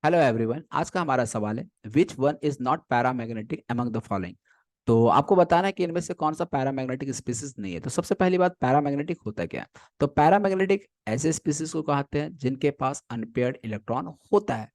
Hello everyone, आज का हमारा सवाल है which one is not paramagnetic among the following. तो आपको बताना है कि इनमें से कौन सा पैरामैग्नेटिक स्पीसीज नहीं है। तो सबसे पहली बात, पैरामैग्नेटिक होता है क्या है? तो पैरामैग्नेटिक ऐसे स्पीसीज को कहते हैं जिनके पास अनपेयर्ड इलेक्ट्रॉन होता है।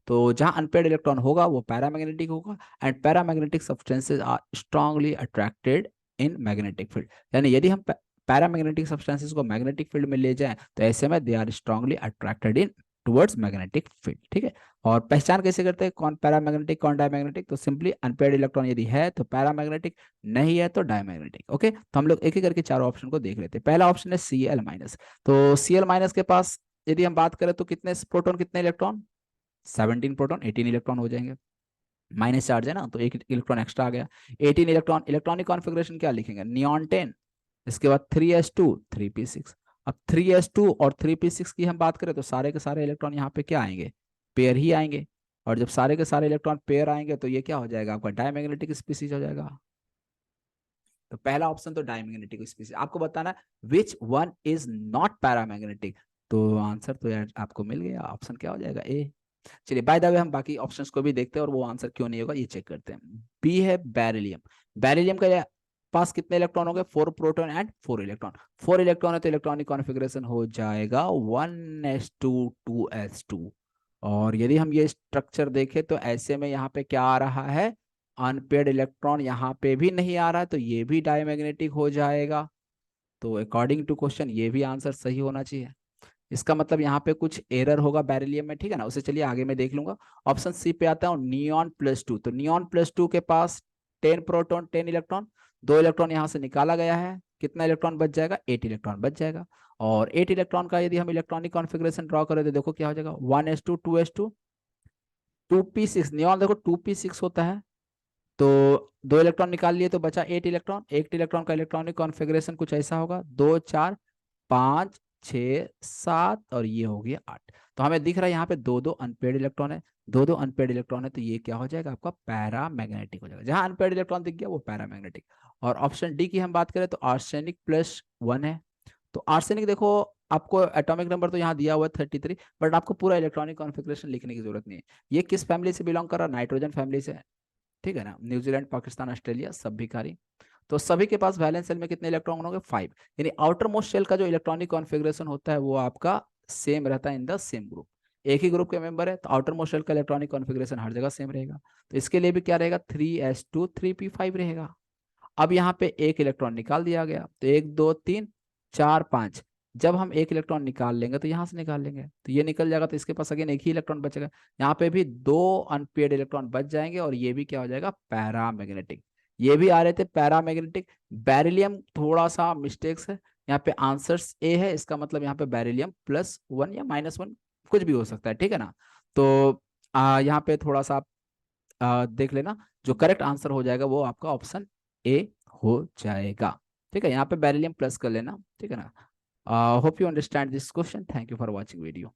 तो जहां अनपेयर्ड इलेक्ट्रॉन होगा वो पैरामैग्नेटिक होगा। And paramagnetic substances are strongly attracted in magnetic field. यानी यदि हम पैरामैग्नेटिक सब्सटेंसेज को मैग्नेटिक फील्ड में ले जाएं तो ऐसे में they are strongly attracted in towards magnetic field. ठीक है। और पहचान कैसे करते हैं कौन पैरामैग्नेटिक कौन डायमैग्नेटिक? तो सिंपली अनपेयर्ड इलेक्ट्रॉन यदि है तो पैरामैग्नेटिक, नहीं है तो डायमैग्नेटिक। ओके, तो हम लोग एक एक करके चारों ऑप्शन को देख लेते हैं। पहला ऑप्शन है Cl-। तो Cl- के पास यदि हम बात करें तो कितने प्रोटॉन कितने इलेक्ट्रॉन? 17 प्रोटॉन, 18 इलेक्ट्रॉन हो जाएंगे। माइनस चार्ज है ना, तो एक इलेक्ट्रॉन एक्स्ट्रा आ गया। 18 इलेक्ट्रॉन, इलेक्ट्रॉनिक कॉन्फ़िगरेशन क्या लिखेंगे? नियॉन 10। इसके बाद 3s2 3p6। अब 3s2 और 3p6 की हम बात करें तो सारे के सारे इलेक्ट्रॉन यहाँ पे क्या आएंगे? पेयर ही आएंगे। और जब सारे के सारे इलेक्ट्रॉन पेयर आएंगे तो ये क्या हो जाएगा? आपका डायमैग्नेटिक स्पीसीज हो जाएगा। तो पहला ऑप्शन तो डायमैग्नेटिक स्पीसीज। आपको बताना है which one is not paramagnetic. तो आंसर तो यार आपको मिल गया, ऑप्शन क्या हो जाएगा? ए। चलिए, बाय द वे हम बाकी ऑप्शंस को भी देखते हैं और वो आंसर क्यों नहीं होगा ये चेक करते हैं। बी है बेरिलियम। बेरिलियम का पास कितने इलेक्ट्रॉन हो गए? 4 प्रोटॉन एंड 4 इलेक्ट्रॉन। 4 इलेक्ट्रॉन है तो इलेक्ट्रॉनिक कॉन्फ़िगरेशन हो जाएगा 1s2 2s2। और यदि हम ये स्ट्रक्चर देखें तो ऐसे में यहाँ पे क्या आ रहा है? अनपेयर्ड इलेक्ट्रॉन यहाँ पे भी नहीं आ रहा है, तो ये भी डायमैग्नेटिक हो जाएगा। तो अकॉर्डिंग टू क्वेश्चन ये भी आंसर सही होना चाहिए। इसका मतलब यहाँ पे कुछ एरर होगा बेरिलियम में, ठीक है ना, उसे चलिए आगे मैं देख लूंगा। ऑप्शन सी पे आता हूँ, नियॉन+2। तो नियॉन+2 के पास 10 प्रोटॉन 10 इलेक्ट्रॉन। 2 इलेक्ट्रॉन यहाँ से निकाला गया है, कितना इलेक्ट्रॉन बच जाएगा? 8 इलेक्ट्रॉन बच जाएगा। और 8 इलेक्ट्रॉन का यदि हम इलेक्ट्रॉनिक कॉन्फ़िगरेशन ड्रॉ करें तो देखो क्या हो जाएगा? 1s2 2s2 2p6। नियॉन देखो 2p6 होता है। तो 2 इलेक्ट्रॉन निकाल लिए तो बचा 8 इलेक्ट्रॉन। 8 इलेक्ट्रॉन का इलेक्ट्रॉनिक कॉन्फ़िगरेशन कुछ ऐसा होगा, 2 4 5 6 7 और ये हो गया 8। तो हमें दिख रहा है यहाँ पे दो दो अनपेड इलेक्ट्रॉन है। दो दो अनपेड इलेक्ट्रॉन है तो ये क्या हो जाएगा? आपका पैरामैग्नेटिक हो जाएगा। जहां अनपेड इलेक्ट्रॉन दिख गया वो पैरामैग्नेटिक। और ऑप्शन डी की हम बात करें तो आर्सेनिक+1 है। तो आर्सेनिक देखो, आपको एटॉमिक नंबर तो यहाँ दिया हुआ है 33, बट आपको पूरा इलेक्ट्रॉनिक कॉन्फ़िगरेशन लिखने की जरूरत नहीं है। ये किस फैमिली से बिलोंग कर रहा है? नाइट्रोजन फैमिली से। ठीक है ना, न्यूजीलैंड पाकिस्तान ऑस्ट्रेलिया सब भिखारी। तो सभी के पास वैलेंस सेल में कितने इलेक्ट्रॉन होंगे? 5। यानी आउटर मोस्ट शेल का जो इलेक्ट्रॉनिक कॉन्फ़िगरेशन होता है वो आपका सेम रहता है इन द सेम ग्रुप। एक ही ग्रुप के मेंबर है तो आउटर मोस्ट शेल का इलेक्ट्रॉनिक कॉन्फ़िगरेशन हर जगह सेम रहेगा। तो इसके लिए भी क्या रहेगा? 3s2 3p5 रहेगा। अब यहाँ पे एक इलेक्ट्रॉन निकाल दिया गया तो 1 2 3 4 5। जब हम एक इलेक्ट्रॉन निकाल लेंगे तो यहाँ से निकाल लेंगे तो ये निकल जाएगा, तो इसके पास अगेन एक ही इलेक्ट्रॉन बचेगा। यहाँ पे भी 2 अनपेयर्ड इलेक्ट्रॉन बच जाएंगे और ये भी क्या हो जाएगा? पैरामैग्नेटिक। ये भी आ रहे थे पैरामैग्नेटिक। बेरिलियम थोड़ा सा मिस्टेक्स है, यहाँ पे आंसर्स ए है, इसका मतलब यहाँ पे बेरिलियम+1 या -1 कुछ भी हो सकता है। ठीक है ना। तो यहाँ पे थोड़ा सा देख लेना, जो करेक्ट आंसर हो जाएगा वो आपका ऑप्शन ए हो जाएगा। ठीक है, यहाँ पे बेरिलियम प्लस कर लेना। ठीक है ना। Hope you understand this question. Thank you for watching video.